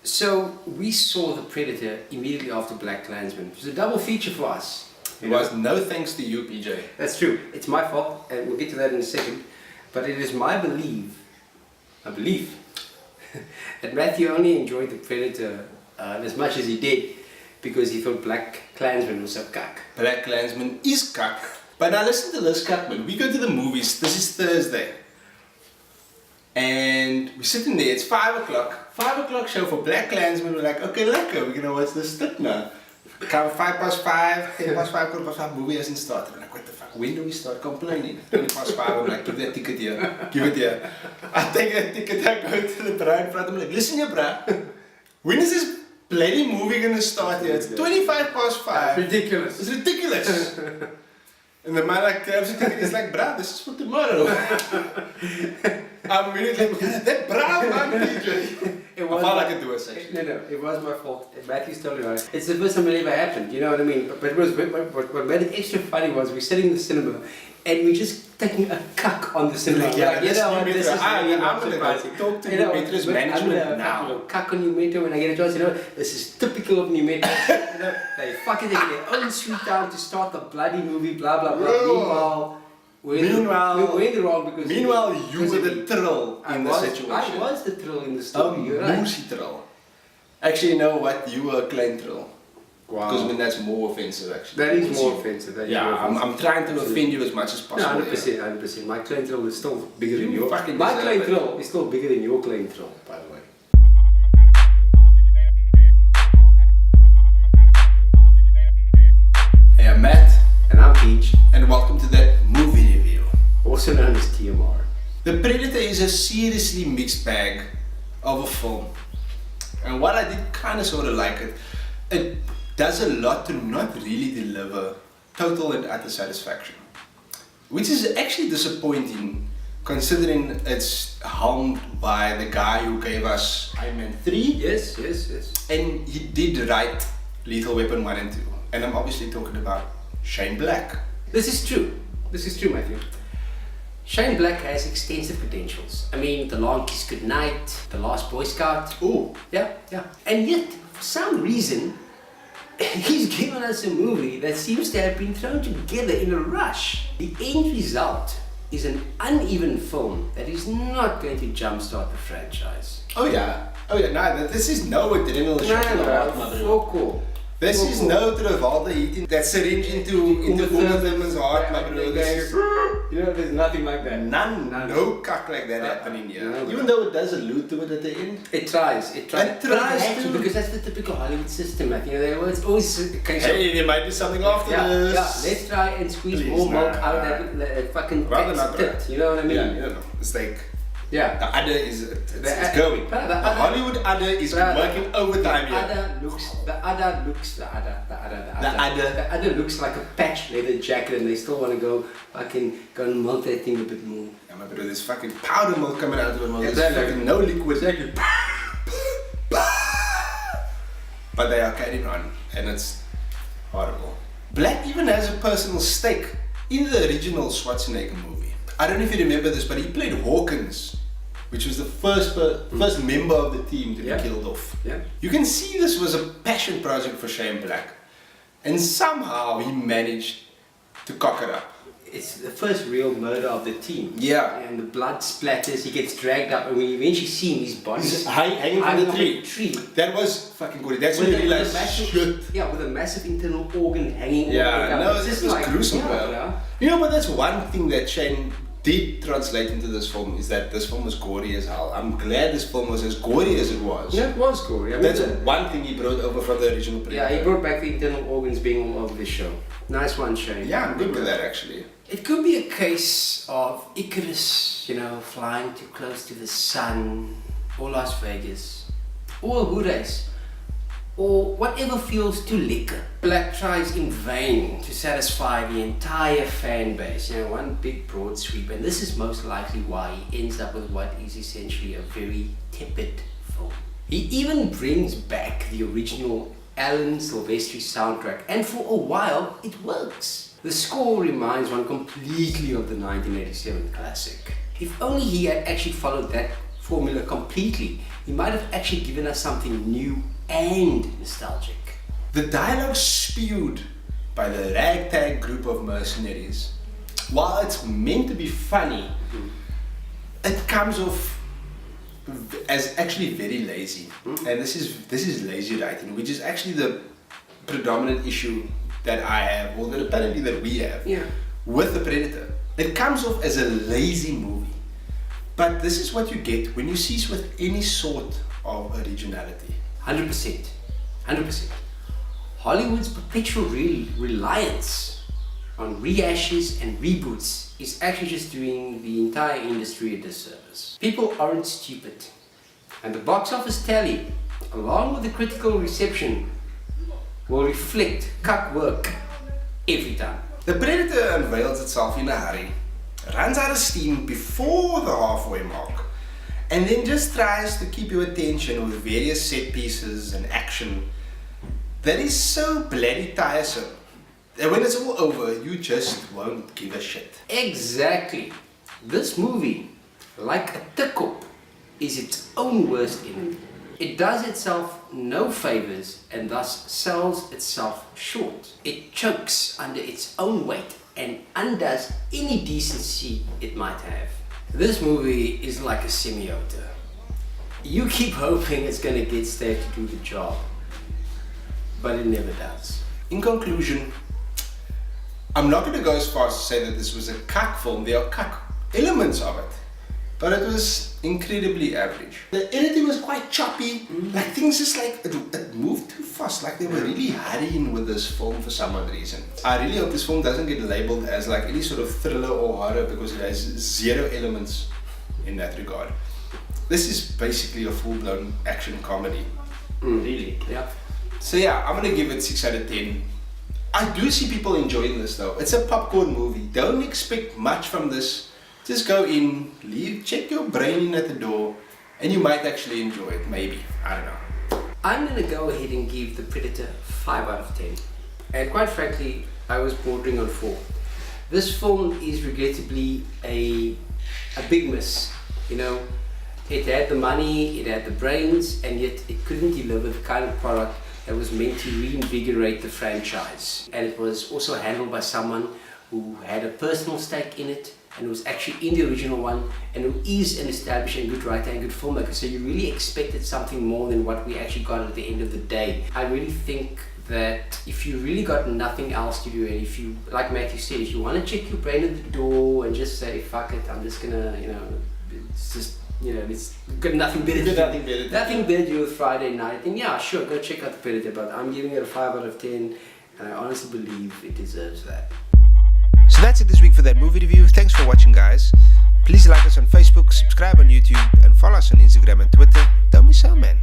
So we saw The Predator immediately after Black Klansman. It was a double feature for us. It was no thanks to you, PJ. That's true. It's my fault, and we'll get to that in a second. But it is my belief that Matthew only enjoyed The Predator as much as he did because he thought Black Klansman was so cuck. Black Klansman is cuck. But now listen to this, cuck, man. We go to the movies. This is Thursday. And we're sitting there. It's 5 o'clock. 5 o'clock show for Black Klansman. We're like, okay, lekker. We're going to watch this stuff now. Come 5 past 5, 10 past 5, quarter past 5, movie hasn't started. I'm like, what the fuck? When do we start complaining? 20 past 5, I'm like, give that ticket here. Give it here. I take that ticket, I go to the bra in front. I'm like, listen here, bra. When is this bloody movie going to start here? It's 25 past 5. That's ridiculous. It's ridiculous. And the man like grabs the ticket, he's like, bra, this is for tomorrow. I'm really like, that bra, man, PJ. I felt like I do it, actually. No, it was my fault. Matthew's totally right. It's the first time it ever happened, you know what I mean? But it was, what made it extra funny was we're sitting in the cinema and we're just taking a cuck on the cinema. Like, yeah, this is I'm going to talk to New Metro's management now. Cuck on New Metro when I get a chance, you know, this is typical of New Metro. You know, they fucking take their own sweet time to start the bloody movie, blah, blah, blah. Meanwhile, we're in the wrong because you were the thrill in the situation. I was the thrill in the story. You're right. Thrill. Actually, you know what? You were a klein thrill. Wow. Because I mean, that's more offensive, actually. That is more offensive. I'm trying to offend you as much as possible. No, 100%. My klein thrill is still bigger than your. My klein thrill is still bigger than your klein thrill, by the way. Hey, I'm Matt. And I'm Peach. And welcome to that movie review. Also known as TMR. The Predator is a seriously mixed bag of a film. And while I did kind of sort of like it, it does a lot to not really deliver total and utter satisfaction. Which is actually disappointing considering it's helmed by the guy who gave us Iron Man 3. Yes. And he did write Lethal Weapon 1 and 2. And I'm obviously talking about Shane Black. This is true, Matthew. Shane Black has extensive credentials. I mean, The Long Kiss Goodnight, The Last Boy Scout. Ooh. Yeah. And yet, for some reason, he's given us a movie that seems to have been thrown together in a rush. The end result is an uneven film that is not going to jumpstart the franchise. Oh yeah, no, this is no adrenaline shot. Cool. This is no Travolta hitting that syringe into Uma Thurman's heart, my bro. You know, there's nothing like that. None. No cuck like that happening here. No, even though it does allude to it at the end. It tries. It tries to. Because that's the typical Hollywood system. Like, you know, it's always a case hey, there might be something after this. Yeah, let's try and squeeze more milk out of that fucking tit. You know what I mean? Yeah, you know, it's like... Yeah. The udder is it's going. The Hollywood udder is working overtime here. The udder looks like a patch leather jacket and they still want to go fucking go and milk that thing a bit more. Yeah, but there's fucking powder milk coming out of it. Yeah, there's fucking no liquid. Exactly. But they are carrying on and it's horrible. Black even has a personal stake in the original Schwarzenegger movie. I don't know if you remember this, but he played Hawkins, which was the first member of the team to be killed off. Yeah. You can see this was a passion project for Shane Black. And somehow he managed to cock it up. It's the first real murder of the team. Yeah. And the blood splatters, he gets dragged up, and when you eventually see him, his body's hanging from the tree. That was fucking good. That's when you realize, shit. Yeah, with a massive internal organ hanging over. Yeah, no, this was like, gruesome, bro. Yeah. You know, but that's one thing that Shane did translate into this film, is that this film was gory as hell. I'm glad this film was as gory as it was. Yeah, it was gory. I mean, that's one thing he brought over from the original Predator. Yeah, he brought back the internal organs being all over the show. Nice one, Shane. Yeah, I'm good with that actually. It could be a case of Icarus, you know, flying too close to the sun, or Las Vegas, or a hood race, or whatever feels too liquor. Black tries in vain to satisfy the entire fan base, you know, one big broad sweep, and this is most likely why he ends up with what is essentially a very tepid film. He even brings back the original Alan Silvestri soundtrack, and for a while it works. The score reminds one completely of the 1987 classic. If only he had actually followed that formula completely. He might have actually given us something new and nostalgic. The dialogue spewed by the ragtag group of mercenaries, while it's meant to be funny, it comes off as actually very lazy. And this is lazy writing, which is actually the predominant issue that I have, or that apparently that we have, with The Predator. It comes off as a lazy movie. But this is what you get when you cease with any sort of originality. 100%. 100%. Hollywood's perpetual reliance on rehashes and reboots is actually just doing the entire industry a disservice. People aren't stupid. And the box office tally, along with the critical reception, will reflect cut work every time. The Predator unveils itself in a hurry, runs out of steam before the halfway mark, and then just tries to keep your attention with various set pieces and action that is so bloody tiresome that when it's all over, you just won't give a shit. Exactly. This movie, like a tick-up, is its own worst enemy. It does itself no favors and thus sells itself short. It chokes under its own weight and undoes any decency it might have. This movie is like a semi-auto. You keep hoping it's going to get Stave to do the job, but it never does. In conclusion, I'm not going to go as far as to say that this was a cuck film. There are cuck elements of it, but it was incredibly average. The editing was quite choppy, like things just like, it moved too fast, like they were really hurrying with this film for some odd reason. I really hope this film doesn't get labeled as like any sort of thriller or horror, because it has zero elements in that regard. This is basically a full-blown action comedy. Really? Yeah. So yeah, I'm gonna give it 6 out of 10. I do see people enjoying this though. It's a popcorn movie. Don't expect much from this. Just go in, leave, check your brain in at the door, and you might actually enjoy it, maybe. I don't know. I'm gonna go ahead and give The Predator 5 out of 10. And quite frankly, I was bordering on 4. This film is regrettably a big miss. You know, it had the money, it had the brains, and yet it couldn't deliver the kind of product that was meant to reinvigorate the franchise. And it was also handled by someone who had a personal stake in it, and who was actually in the original one, and who is an established and good writer and good filmmaker. So you really expected something more than what we actually got at the end of the day. I really think that if you really got nothing else to do, and if you, like Matthew said, if you want to check your brain at the door and just say, fuck it, I'm just gonna, you know, it's just, you know, it's got nothing better to do. Nothing better to do with Friday night, then yeah, sure, go check out The Predator, but I'm giving it a 5 out of 10, and I honestly believe it deserves that. So that's it this week for that movie review. Thanks for watching, guys. Please like us on Facebook, subscribe on YouTube, and follow us on Instagram and Twitter. Don't be so, man.